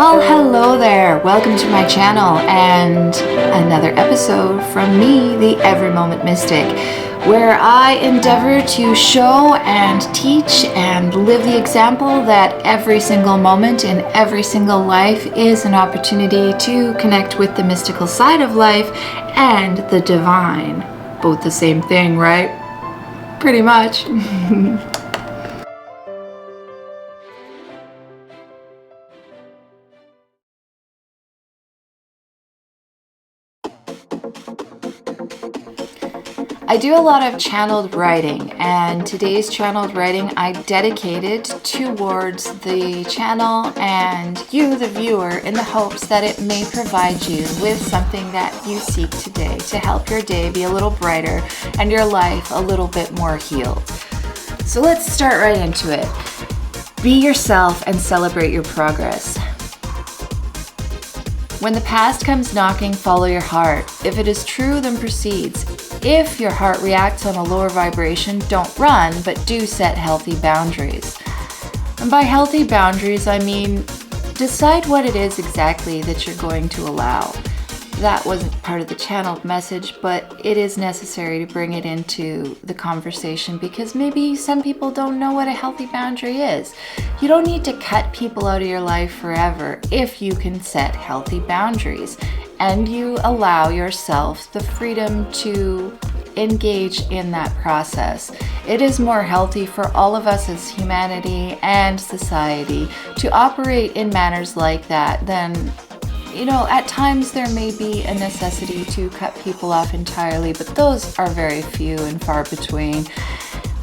Well, hello there. Welcome to my channel and another episode from me, the Every Moment Mystic, where I endeavor to show and teach and live the example that every single moment in every single life is an opportunity to connect with the mystical side of life and the divine. Both the same thing, right? Pretty much. I do a lot of channeled writing, and today's channeled writing I dedicated towards the channel and you, the viewer, in the hopes that it may provide you with something that you seek today to help your day be a little brighter and your life a little bit more healed. So let's start right into it. Be yourself and celebrate your progress. When the past comes knocking, follow your heart. If it is true, then proceeds. If your heart reacts on a lower vibration, don't run, but do set healthy boundaries. And by healthy boundaries, I mean decide what it is exactly that you're going to allow. That wasn't part of the channeled message, but it is necessary to bring it into the conversation because maybe some people don't know what a healthy boundary is. You don't need to cut people out of your life forever if you can set healthy boundaries and you allow yourself the freedom to engage in that process. It is more healthy for all of us as humanity and society to operate in manners like that than at times there may be a necessity to cut people off entirely, but those are very few and far between.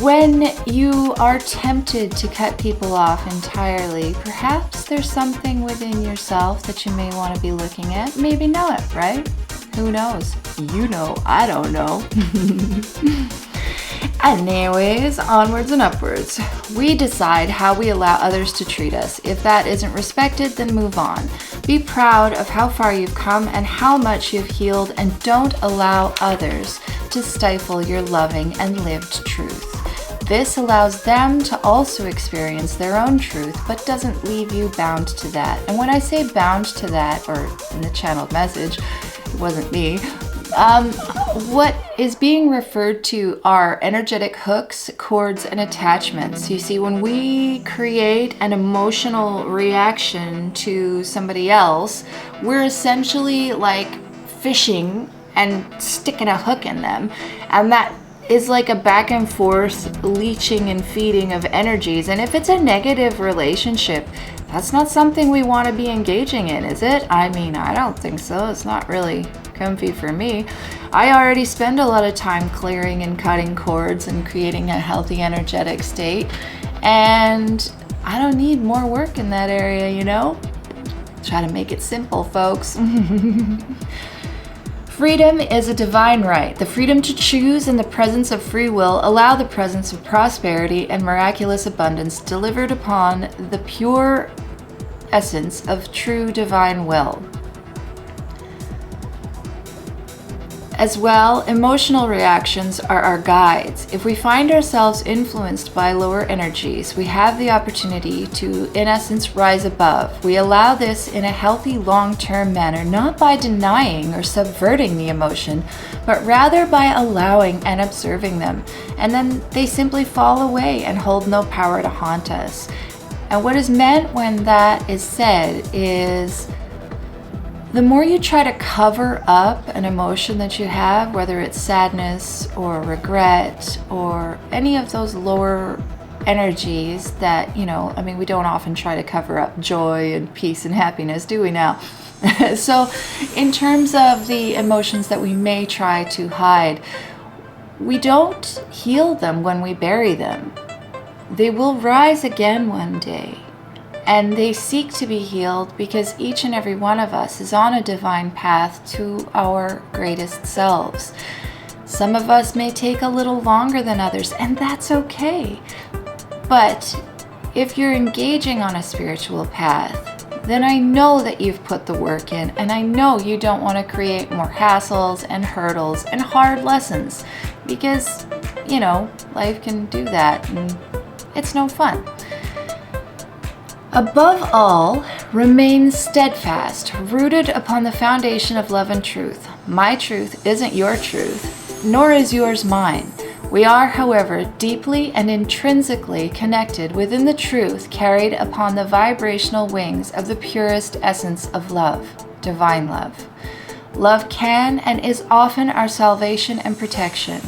When you are tempted to cut people off entirely, perhaps there's something within yourself that you may want to be looking at. Maybe know it, right? Who knows? You know, I don't know. Anyways, onwards and upwards. We decide how we allow others to treat us. If that isn't respected, then move on. Be proud of how far you've come and how much you've healed, and don't allow others to stifle your loving and lived truth. This allows them to also experience their own truth, but doesn't leave you bound to that. And when I say bound to that, or in the channeled message, it wasn't me, what is being referred to are energetic hooks, cords, and attachments. You see, when we create an emotional reaction to somebody else, we're essentially like fishing and sticking a hook in them. And that is like a back and forth leeching and feeding of energies. And if it's a negative relationship, that's not something we want to be engaging in, is it? I mean, I don't think so. It's not really comfy for me. I already spend a lot of time clearing and cutting cords and creating a healthy energetic state, and I don't need more work in that area, Try to make it simple, folks. Freedom is a divine right. The freedom to choose in the presence of free will allow the presence of prosperity and miraculous abundance delivered upon the pure essence of true divine will. As well, emotional reactions are our guides. If we find ourselves influenced by lower energies, we have the opportunity to, in essence, rise above. We allow this in a healthy long-term manner, not by denying or subverting the emotion, but rather by allowing and observing them. And then they simply fall away and hold no power to haunt us. And what is meant when that is said is, the more you try to cover up an emotion that you have, whether it's sadness or regret or any of those lower energies that, we don't often try to cover up joy and peace and happiness, do we now? So in terms of the emotions that we may try to hide, we don't heal them when we bury them. They will rise again one day. And they seek to be healed because each and every one of us is on a divine path to our greatest selves. Some of us may take a little longer than others, and that's okay. But if you're engaging on a spiritual path, then I know that you've put the work in, and I know you don't want to create more hassles and hurdles and hard lessons because, life can do that and it's no fun. Above all, remain steadfast, rooted upon the foundation of love and truth. My truth isn't your truth, nor is yours mine. We are, however, deeply and intrinsically connected within the truth carried upon the vibrational wings of the purest essence of love, divine love. Love can and is often our salvation and protection.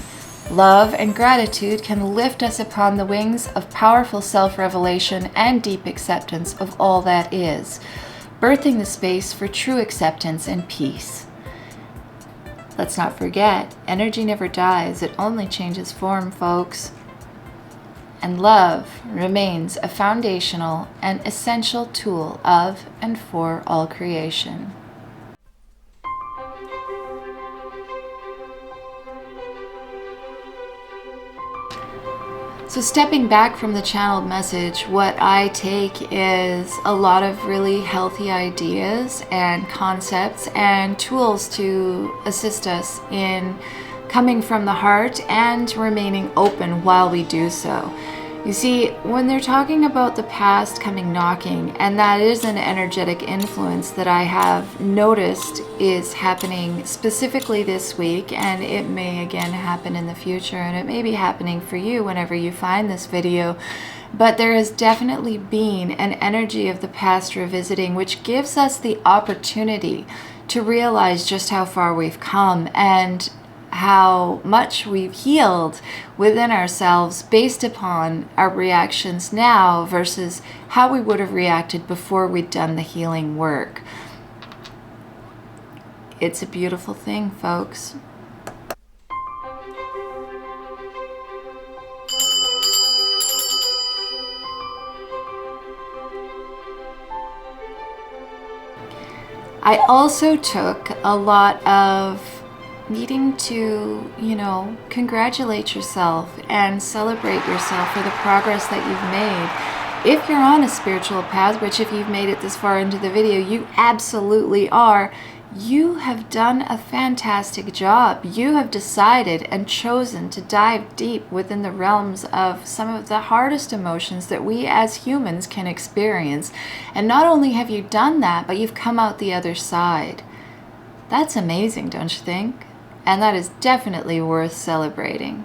Love and gratitude can lift us upon the wings of powerful self-revelation and deep acceptance of all that is, birthing the space for true acceptance and peace. Let's not forget, energy never dies, it only changes form, folks. And love remains a foundational and essential tool of and for all creation. So stepping back from the channeled message, what I take is a lot of really healthy ideas and concepts and tools to assist us in coming from the heart and remaining open while we do so. You see, when they're talking about the past coming knocking, and that is an energetic influence that I have noticed is happening specifically this week, and it may again happen in the future, and it may be happening for you whenever you find this video, but there has definitely been an energy of the past revisiting, which gives us the opportunity to realize just how far we've come and how much we've healed within ourselves based upon our reactions now versus how we would have reacted before we'd done the healing work. It's a beautiful thing, folks. I also took a lot of needing to, congratulate yourself and celebrate yourself for the progress that you've made. If you're on a spiritual path, which if you've made it this far into the video, you absolutely are, you have done a fantastic job. You have decided and chosen to dive deep within the realms of some of the hardest emotions that we as humans can experience. And not only have you done that, but you've come out the other side. That's amazing, don't you think? And that is definitely worth celebrating.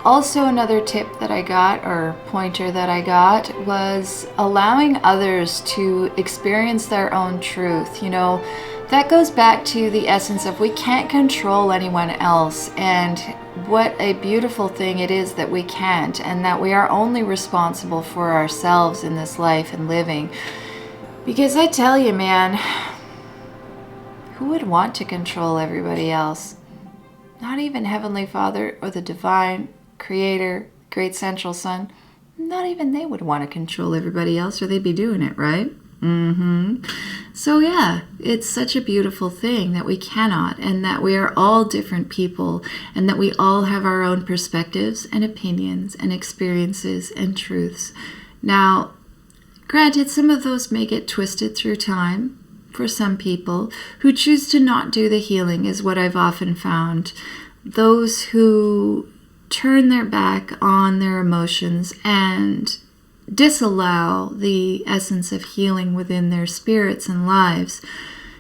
Also, another tip that I got, or pointer that I got, was allowing others to experience their own truth. That goes back to the essence of we can't control anyone else, and what a beautiful thing it is that we can't, and that we are only responsible for ourselves in this life and living. Because I tell you, man, who would want to control everybody else? Not even Heavenly Father or the Divine Creator, Great Central Sun. Not even they would want to control everybody else, or they'd be doing it, right? So yeah, it's such a beautiful thing that we cannot, and that we are all different people, and that we all have our own perspectives and opinions and experiences and truths. Now, granted, some of those may get twisted through time for some people who choose to not do the healing, is what I've often found. Those who turn their back on their emotions and disallow the essence of healing within their spirits and lives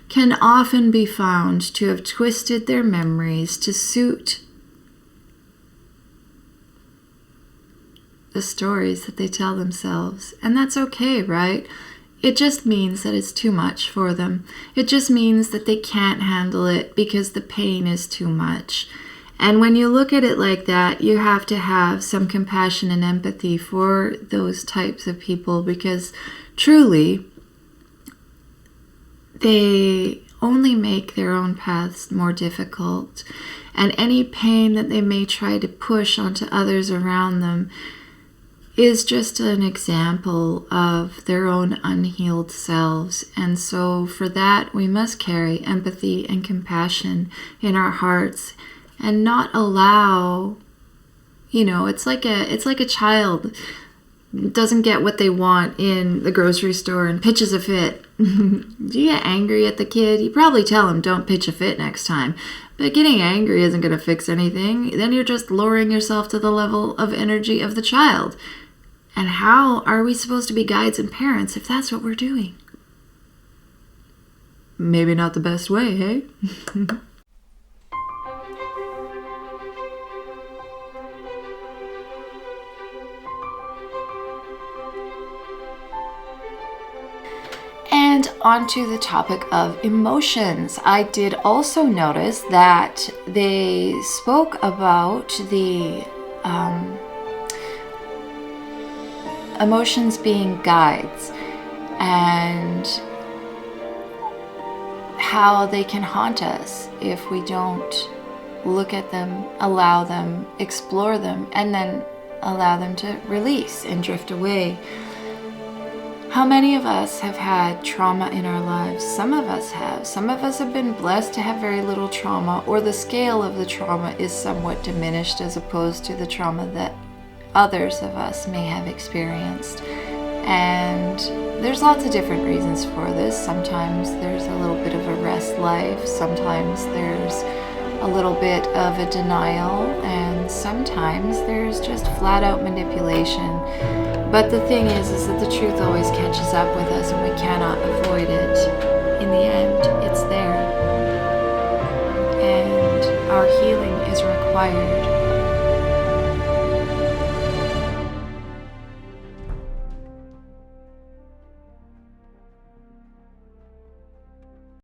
can often be found to have twisted their memories to suit the stories that they tell themselves. And that's okay, right? It just means that it's too much for them. It just means that they can't handle it because the pain is too much. And when you look at it like that, you have to have some compassion and empathy for those types of people, because truly, they only make their own paths more difficult. And any pain that they may try to push onto others around them is just an example of their own unhealed selves. And so for that, we must carry empathy and compassion in our hearts, and not allow, it's like a child doesn't get what they want in the grocery store and pitches a fit. Do you get angry at the kid? You probably tell him, don't pitch a fit next time. But getting angry isn't going to fix anything. Then you're just lowering yourself to the level of energy of the child. And how are we supposed to be guides and parents if that's what we're doing? Maybe not the best way, hey? And onto the topic of emotions. I did also notice that they spoke about the emotions being guides and how they can haunt us if we don't look at them, allow them, explore them, and then allow them to release and drift away. How many of us have had trauma in our lives? Some of us have. Some of us have been blessed to have very little trauma, or the scale of the trauma is somewhat diminished as opposed to the trauma that others of us may have experienced. And there's lots of different reasons for this. Sometimes there's a little bit of a rest life. Sometimes there's a little bit of a denial. And sometimes there's just flat out manipulation. But the thing is that the truth always catches up with us and we cannot avoid it. In the end, it's there. And our healing is required.